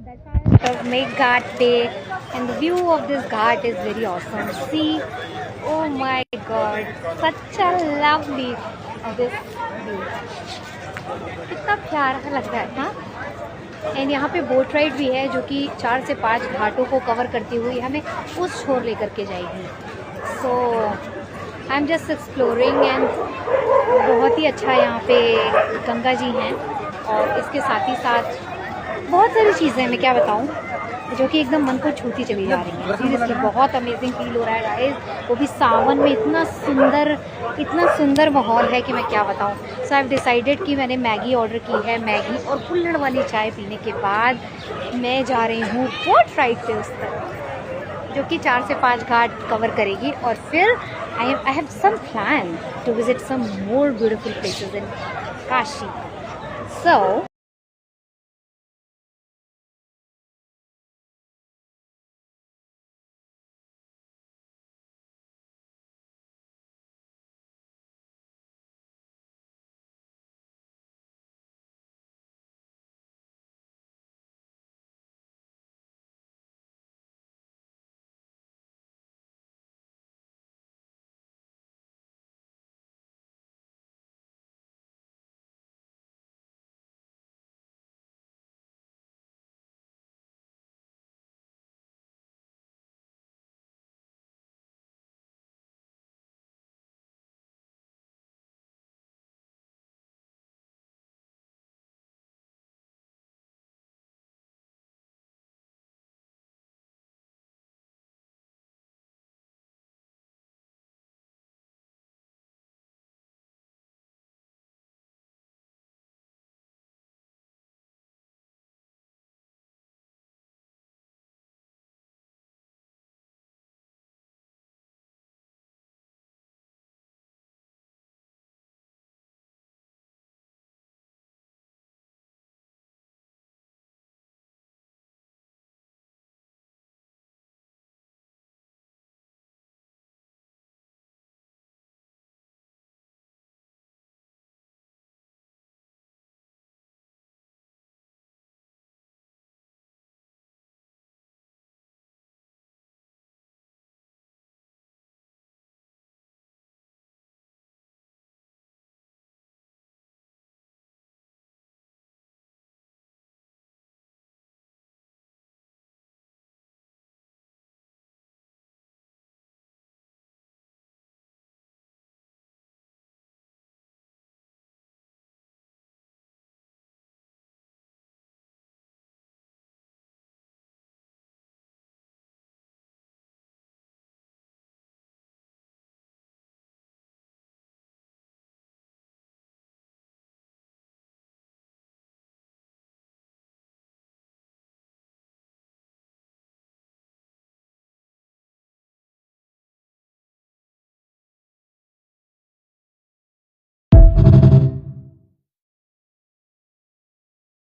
of Meg Ghat Bay, and the view of this ghat is very awesome. See, oh my God, such a lovely this view. कितना प्यारा लग रहा है ना। And यहाँ पे बोट राइड भी है जो कि 4 से 5 घाटों को कवर करती हुई हमें उस छोर लेकर के जाएगी। So I am just exploring and बहुत ही अच्छा यहाँ पे गंगा जी हैं और इसके साथ ही साथ बहुत सारी चीज़ें मैं क्या बताऊँ जो कि एकदम मन को छूती चली जा रही हैं। सीरियसली बहुत अमेजिंग फील हो रहा है गाइस, वो भी सावन में। इतना सुंदर माहौल है कि मैं क्या बताऊँ। सो आई हैव डिसाइडेड कि मैंने मैगी ऑर्डर की है। मैगी और कुल्हड़ वाली चाय पीने के बाद मैं जा रही हूँ बोट राइड पे उस तरफ, जो कि 4 से 5 घाट कवर करेगी। और फिर I have some plan to visit some more beautiful places in Kashi. So